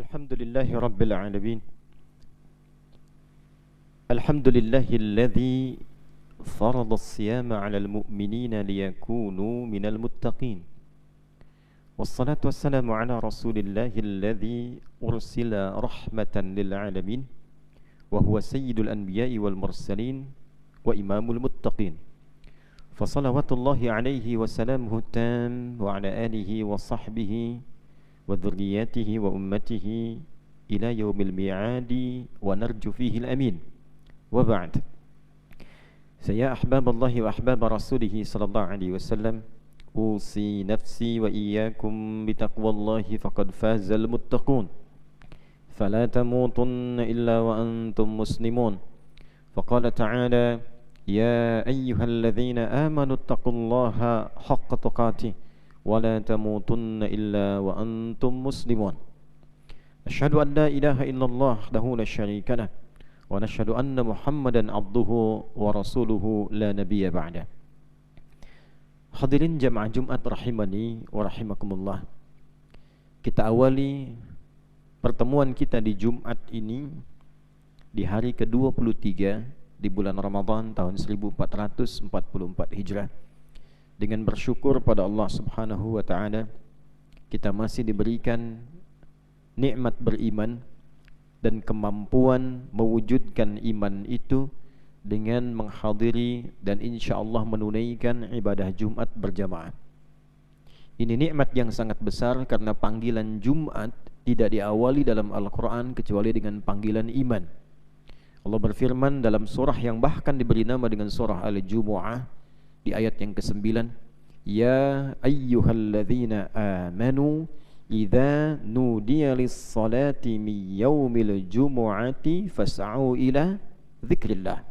الحمد لله رب العالمين. الحمد لله الذي فرض الصيام على المؤمنين ليكونوا من المتقين، والصلاة والسلام على رسول الله الذي أرسل رحمة للعالمين، وهو سيد الأنبياء والمرسلين وإمام المتقين، فصلوات الله عليه وسلامه التام وعلى آله وصحبه وذرياته وأمته إلى يوم الميعاد ونرجو فيه الأمين. وبعد، فيا أحباب الله وأحباب رسوله صلى الله عليه وسلم، أوصي نفسي وإياكم بتقوى الله فقد فاز المتقون، فلا تموتن إلا وأنتم مسلمون. فقال تعالى: يا أيها الذين آمنوا اتقوا الله حق تقاته ولا تموتن إلا وأنتم مسلمون. أشهد أن لا إله إلا الله وحده لا شريك له، ونشهد أن محمدا عبده ورسوله لا نبي بعده. Hadirin jamaah Jumat rahimani wa rahimakumullah. Kita awali pertemuan kita di Jumat ini di hari ke-23 di bulan Ramadan tahun 1444 Hijrah dengan bersyukur pada Allah Subhanahu wa taala kita masih diberikan nikmat beriman dan kemampuan mewujudkan iman itu dengan menghadiri dan insyaallah menunaikan ibadah Jumat berjamaah. Ini nikmat yang sangat besar karena panggilan Jumat tidak diawali dalam Al-Quran kecuali dengan panggilan iman. Allah berfirman dalam surah yang bahkan diberi nama dengan surah Al-Jumu'ah di ayat yang ke-9, Ya ayyuhalladzina amanu idza nudiya lis-salati min yaumil jumu'ati fas'au ila dzikrillah.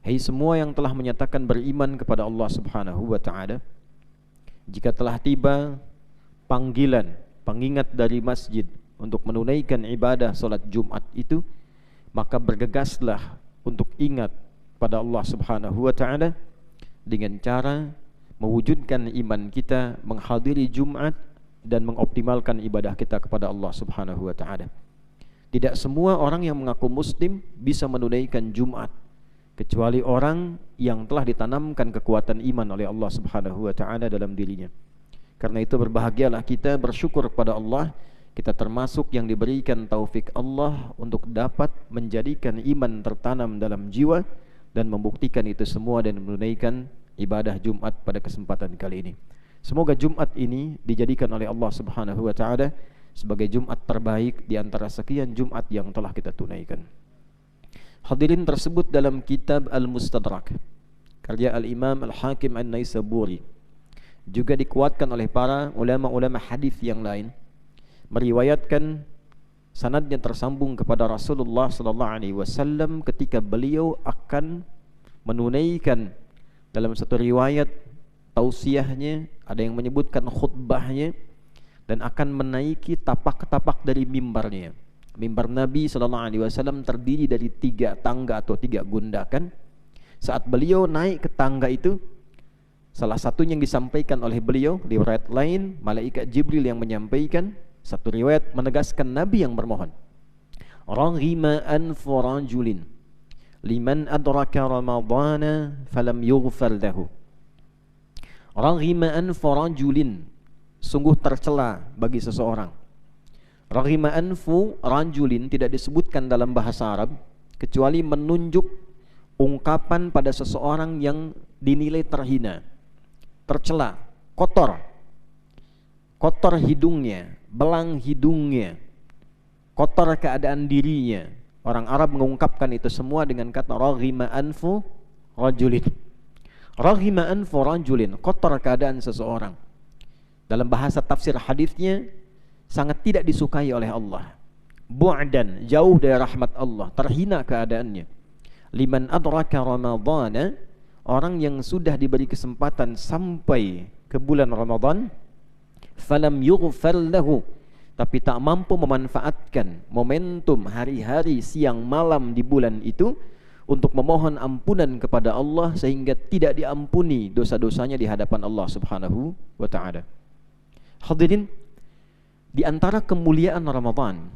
Hai semua yang telah menyatakan beriman kepada Allah Subhanahu wa taala, jika telah tiba panggilan, pengingat dari masjid untuk menunaikan ibadah salat Jumat itu, maka bergegaslah untuk ingat pada Allah Subhanahu wa taala dengan cara mewujudkan iman kita, menghadiri Jumat dan mengoptimalkan ibadah kita kepada Allah Subhanahu wa taala. Tidak semua orang yang mengaku muslim bisa menunaikan Jumat kecuali orang yang telah ditanamkan kekuatan iman oleh Allah Subhanahu wa taala dalam dirinya. Karena itu berbahagialah kita, bersyukur kepada Allah, kita termasuk yang diberikan taufik Allah untuk dapat menjadikan iman tertanam dalam jiwa dan membuktikan itu semua dan menunaikan ibadah Jumat pada kesempatan kali ini. Semoga Jumat ini dijadikan oleh Allah Subhanahu wa taala sebagai Jumat terbaik di antara sekian Jumat yang telah kita tunaikan. Hadirin, tersebut dalam kitab Al-Mustadrak karya Al-Imam Al-Hakim An-Naisaburi, juga dikuatkan oleh para ulama-ulama hadis yang lain, meriwayatkan sanadnya tersambung kepada Rasulullah sallallahu alaihi wasallam ketika beliau akan menunaikan, dalam satu riwayat tausiahnya, ada yang menyebutkan khutbahnya, dan akan menaiki tapak-tapak dari mimbarnya. Mimbar Nabi sallallahu alaihi wasallam terdiri dari 3 tangga atau 3 gundakan. Saat beliau naik ke tangga itu, salah satunya yang disampaikan oleh beliau, di riwayat lain malaikat Jibril yang menyampaikan, satu riwayat menegaskan Nabi yang bermohon, Raghima anfu rajulin liman adraka ramadhana falam yughfar lahu. Raghima anfu rajulin, sungguh tercela bagi seseorang. Raghima anfu rajulin tidak disebutkan dalam bahasa Arab kecuali menunjuk ungkapan pada seseorang yang dinilai terhina, tercela, kotor. Kotor hidungnya, belang hidungnya, kotor keadaan dirinya. Orang Arab mengungkapkan itu semua dengan kata raghima anfu rajulin. Raghima anfu rajulin, kotor keadaan seseorang. Dalam bahasa tafsir hadisnya sangat tidak disukai oleh Allah. Bu'dan, jauh dari rahmat Allah, terhina keadaannya. Liman adraka ramadhana, orang yang sudah diberi kesempatan sampai ke bulan Ramadan, falam yughfar lahu, tapi tak mampu memanfaatkan momentum hari-hari siang malam di bulan itu untuk memohon ampunan kepada Allah sehingga tidak diampuni dosa-dosanya di hadapan Allah Subhanahu wa taala. Hadirin, Di antara kemuliaan Ramadan,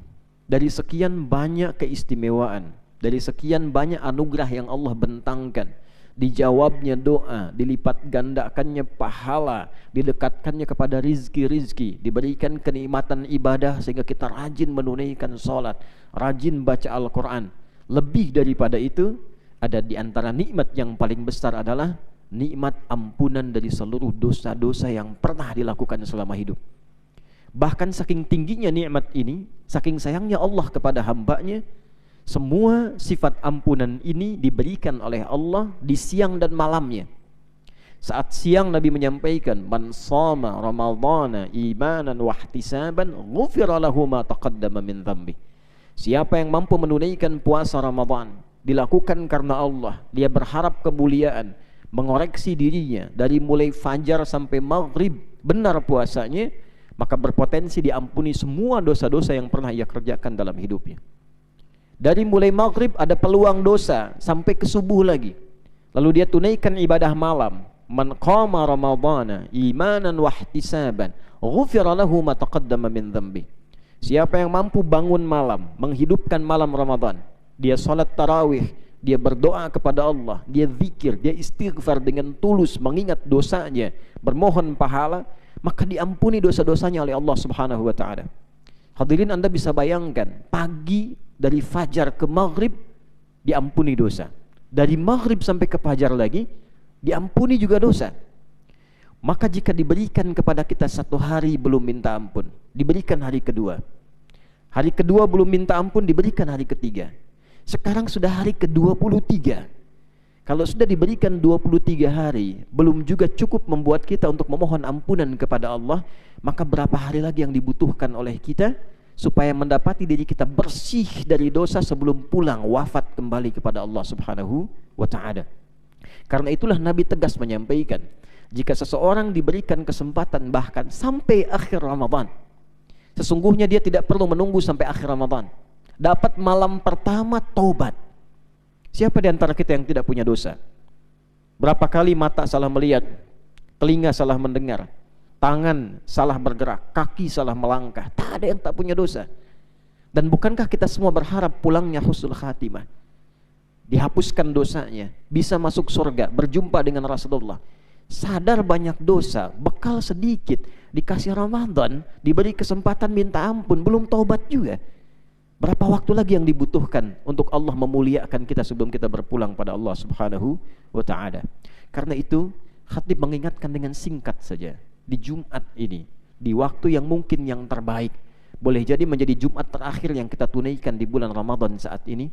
dari sekian banyak keistimewaan, dari sekian banyak anugerah yang Allah bentangkan, dijawabnya doa, dilipat gandakannya pahala, didekatkannya kepada rizki-rizki, diberikan kenikmatan ibadah sehingga kita rajin menunaikan sholat, rajin baca Al-Quran. Lebih daripada itu, ada di antara nikmat yang paling besar adalah nikmat ampunan dari seluruh dosa-dosa yang pernah dilakukan selama hidup. Bahkan saking tingginya nikmat ini, saking sayangnya Allah kepada hambanya, semua sifat ampunan ini diberikan oleh Allah di siang dan malamnya. Saat siang Nabi menyampaikan, man shama ramadhana imanan wahtisaban ghufira lahu ma taqaddama min dhanbi. Siapa yang mampu menunaikan puasa Ramadan, dilakukan karena Allah, dia berharap kemuliaan, mengoreksi dirinya dari mulai fajar sampai maghrib, benar puasanya, maka berpotensi diampuni semua dosa-dosa yang pernah ia kerjakan dalam hidupnya. Dari mulai maghrib ada peluang dosa sampai ke subuh lagi. Lalu dia tunaikan ibadah malam. Man qama ramadhana imanan wahtisaban ghufira lahu ma taqaddama min dhanbi. Siapa yang mampu bangun malam, menghidupkan malam Ramadan, dia salat tarawih, dia berdoa kepada Allah, dia zikir, dia istighfar dengan tulus, mengingat dosanya, bermohon pahala, maka diampuni dosa-dosanya oleh Allah Subhanahu wa taala. Hadirin, Anda bisa bayangkan, pagi dari fajar ke maghrib diampuni dosa. Dari maghrib sampai ke fajar lagi diampuni juga dosa. Maka jika diberikan kepada kita satu hari belum minta ampun, diberikan hari kedua. Hari kedua belum minta ampun, diberikan hari ketiga. Sekarang sudah hari ke-23. Kalau sudah diberikan 23 hari, belum juga cukup membuat kita untuk memohon ampunan kepada Allah, maka berapa hari lagi yang dibutuhkan oleh kita supaya mendapati diri kita bersih dari dosa sebelum pulang wafat kembali kepada Allah Subhanahu wa taala. Karena itulah Nabi tegas menyampaikan, jika seseorang diberikan kesempatan bahkan sampai akhir Ramadan, sesungguhnya dia tidak perlu menunggu sampai akhir Ramadan. Dapat malam pertama taubat. Siapa di antara kita yang tidak punya dosa? Berapa kali mata salah melihat, telinga salah mendengar, tangan salah bergerak, kaki salah melangkah. Tak ada yang tak punya dosa. Dan bukankah kita semua berharap pulangnya husnul khatimah, dihapuskan dosanya, bisa masuk surga, berjumpa dengan Rasulullah. Sadar banyak dosa, bekal sedikit, dikasih Ramadan, diberi kesempatan minta ampun, belum taubat juga. Berapa waktu lagi yang dibutuhkan untuk Allah memuliakan kita sebelum kita berpulang pada Allah Subhanahu wa taala. Karena itu, khatib mengingatkan dengan singkat saja, di Jumat ini, di waktu yang mungkin yang terbaik, boleh jadi menjadi Jumat terakhir yang kita tunaikan di bulan Ramadan saat ini,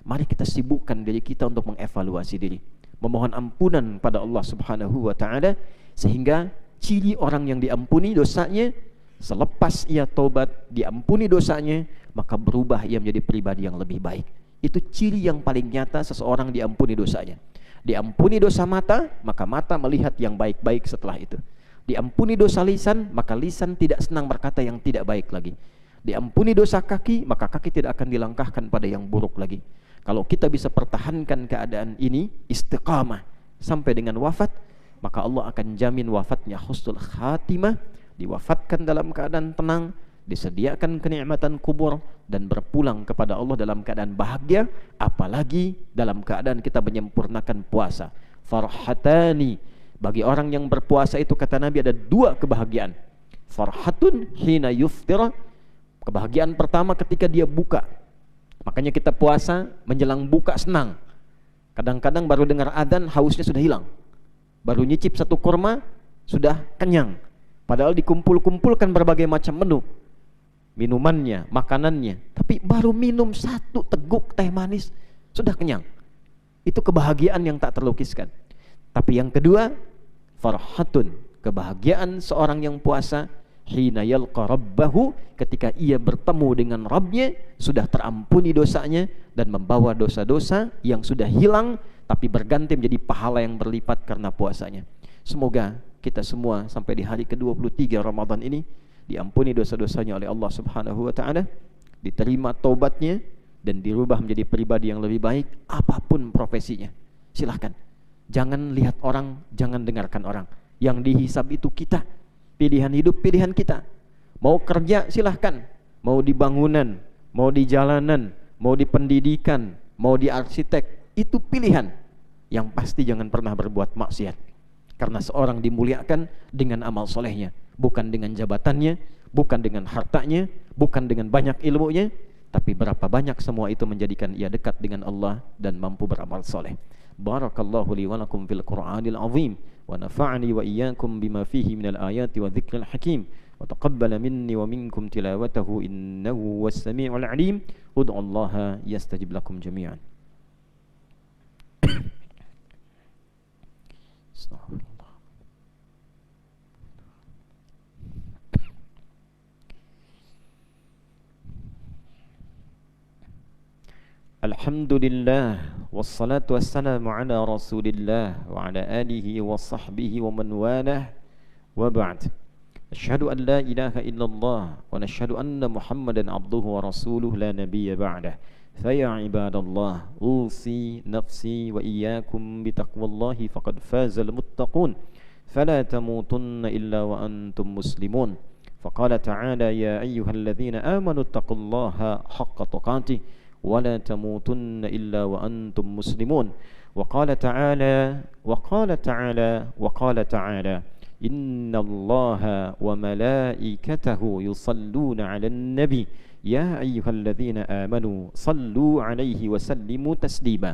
mari kita sibukkan diri kita untuk mengevaluasi diri, memohon ampunan pada Allah Subhanahu wa taala, sehingga ciri orang yang diampuni dosanya, selepas ia taubat, diampuni dosanya, maka berubah ia menjadi pribadi yang lebih baik. Itu ciri yang paling nyata seseorang diampuni dosanya. Diampuni dosa mata, maka mata melihat yang baik-baik setelah itu. Diampuni dosa lisan, maka lisan tidak senang berkata yang tidak baik lagi. Diampuni dosa kaki, maka kaki tidak akan dilangkahkan pada yang buruk lagi. Kalau kita bisa pertahankan keadaan ini, istiqamah sampai dengan wafat, maka Allah akan jamin wafatnya husnul khatimah, diwafatkan dalam keadaan tenang, disediakan kenikmatan kubur, dan berpulang kepada Allah dalam keadaan bahagia, apalagi dalam keadaan kita menyempurnakan puasa. Farhatani, bagi orang yang berpuasa itu kata Nabi ada dua kebahagiaan. Farhatun hina yuftira, kebahagiaan pertama ketika dia buka. Makanya kita puasa menjelang buka senang. Kadang-kadang baru dengar adzan hausnya sudah hilang. Baru nyicip satu kurma sudah kenyang. Padahal dikumpul-kumpulkan berbagai macam menu, minumannya, makanannya, tapi baru minum satu teguk teh manis sudah kenyang. Itu kebahagiaan yang tak terlukiskan. Tapi yang kedua, farhatun, kebahagiaan seorang yang puasa hina yalqa rabbahu, ketika ia bertemu dengan Rabbnya, sudah terampuni dosanya dan membawa dosa-dosa yang sudah hilang tapi berganti menjadi pahala yang berlipat karena puasanya. Semoga kita semua sampai di hari ke-23 Ramadan ini diampuni dosa-dosanya oleh Allah Subhanahu wa taala, diterima taubatnya, dan dirubah menjadi pribadi yang lebih baik apapun profesinya. Silahkan. Jangan lihat orang, jangan dengarkan orang. Yang dihisab itu kita. Pilihan hidup pilihan kita. Mau kerja silahkan, mau di bangunan, mau di jalanan, mau di pendidikan, mau di arsitek, itu pilihan. Yang pasti jangan pernah berbuat maksiat, karena seorang dimuliakan dengan amal solehnya, bukan dengan jabatannya, bukan dengan hartanya, bukan dengan banyak ilmunya, tapi berapa banyak semua itu menjadikan ia dekat dengan Allah dan mampu beramal soleh. Barakallahu li wa lakum fil Qur'anil azim, wa nafa'ani wa iyyakum bima fihi minal ayati wa dzikril hakim, wa taqabbala minni wa minkum tilawatahu innahu was sami'ul alim. Ud'u Allah yastajib lakum jami'an. Alhamdulillah wassalatu wassalamu ala Rasulillah wa ala alihi wa sahbihi wa man walah, wa ba'd. Asyhadu an la ilaha illallah wa nashhadu anna Muhammadan abduhu wa rasuluhu la nabiyya ba'dah. Fa ya ibadallah, usi nafsi wa iyyakum bitaqwallahi faqad fazal muttaqun. Fala tamutunna illa wa antum muslimun. Faqala ta'ala ya ayyuhalladzina amanu taqullaha haqqa tuqatih ولا تموتن إلا وأنتم مسلمون. وقال تعالى إن الله وملائكته يصلون على النبي يا أيها الذين آمنوا صلوا عليه وسلموا تسليما.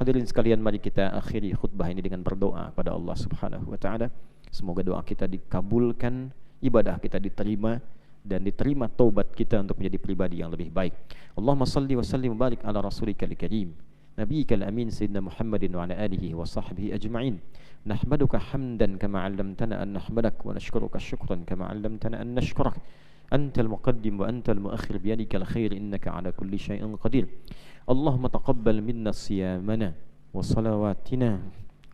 Hadirin sekalian, mari kita akhiri khutbah ini dengan berdoa kepada Allah Subhanahu wa taala. Semoga doa kita dikabulkan, ibadah kita diterima, dan diterima taubat kita untuk menjadi pribadi yang lebih baik. Allahumma salli wa sallim wa barik ala rasulikal karim nabiyyikal amin sayyidina Muhammadin wa ala alihi wa sahbihi ajma'in. Nahmaduka hamdan kama 'allamtana an nahmadak wa nashkuruka syukran kama 'allamtana an nashkurak. Antal muqaddim wa antal muakhir biyadikal khair innaka 'ala kulli syai'in qadir. Allahumma taqabbal minna siyamana wa salawatina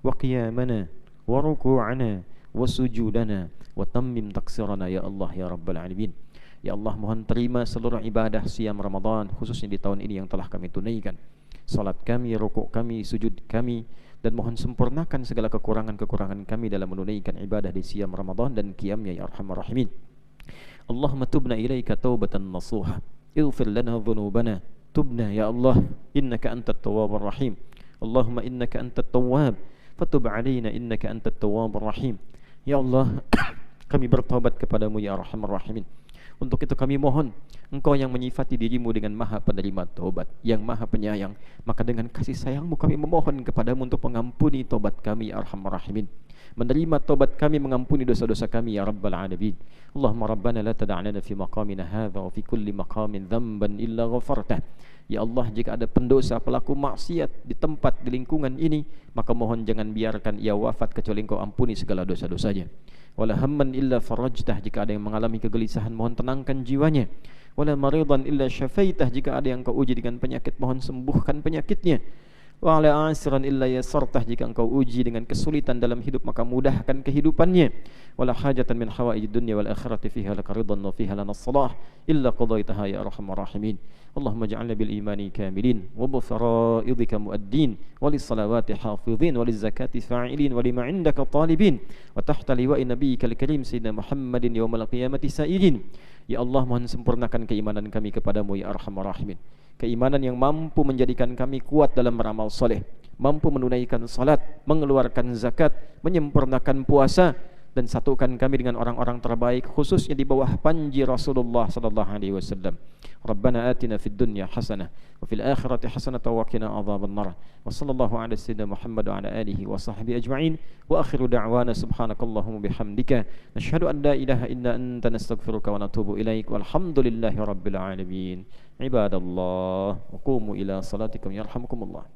wa qiyamana wa ruku'ana wa sujudana wa tammim taksirana ya Allah ya Rabbal Alamin. Ya Allah, mohon terima seluruh ibadah siam Ramadan, khususnya di tahun ini yang telah kami tunaikan. Salat kami, rukuk kami, sujud kami, dan mohon sempurnakan segala kekurangan-kekurangan kami dalam menunaikan ibadah di siam Ramadan dan qiyamnya ya Arhamar Rahimin. Allahumma tubna ilaika taubatan nasuha, ighfir lana dhunubana, tubna ya Allah, innaka antat tawwabur rahim. Allahumma innaka antat tawwab, fatub alaina innaka antat tawwabur rahim. Ya Allah, kami bertaubat kepadamu ya Arhamar Rahimin. Untuk itu kami mohon, Engkau yang menyifati dirimu dengan maha penerima taubat, yang maha penyayang, maka dengan kasih sayangmu kami memohon kepadamu untuk mengampuni taubat kami ya Arhamar Rahimin. Menerima taubat kami, mengampuni dosa-dosa kami ya Rabbal Alamin. Allahumma Rabbana la tada'lana fi maqamina hadha wa fi kulli maqamin dhanban illa ghafartah. Ya Allah, jika ada pendosa, pelaku maksiat di tempat, di lingkungan ini, maka mohon jangan biarkan ia wafat kecuali Engkau ampuni segala dosa-dosanya. Wala hamman illa farajtah, jika ada yang mengalami kegelisahan, mohon tenangkan jiwanya. Wala maridan illa syafaitah, jika ada yang Engkau uji dengan penyakit, mohon sembuhkan penyakitnya. Wa ala asiran illa yasartah, jika Engkau uji dengan kesulitan dalam hidup, maka mudahkan kehidupannya. Wala hajatan min hawaijid dunya wal akhirati fiha laka ridwan wa fiha lana salah illa qadaitaha ya Arhamar Rahimin. Allahumma ja'alna bil imani kamilin wa bi faraidika muaddin wa lis salawati hafizin wa liz zakati fa'ilin wa lima 'indaka talibin wa tahta liwa'i nabiyyikal karim sayyidina Muhammadin yaumal qiyamati sa'ilin. Ya Allah, mohon sempurnakan keimanan kami kepadamu ya Arhamar Rahimin. Keimanan yang mampu menjadikan kami kuat dalam beramal soleh, mampu menunaikan salat, mengeluarkan zakat, menyempurnakan puasa, dan satukan kami dengan orang-orang terbaik, khususnya di bawah panji Rasulullah sallallahu alaihi wasallam. Rabbana atina fid dunya hasanah wa fil akhirati hasanah wa qina adzabannar. Wa sallallahu ala sayyidina Muhammad wa ala alihi wa sahbihi ajma'in. Wa akhiru da'wana subhanakallahumma bihamdika nashhadu an la ilaha illa anta nastaghfiruka wa natubu ilaik. Walhamdulillahi rabbil alamin. Ibadallah, wa qumu ila salatikum yarhamukumullah.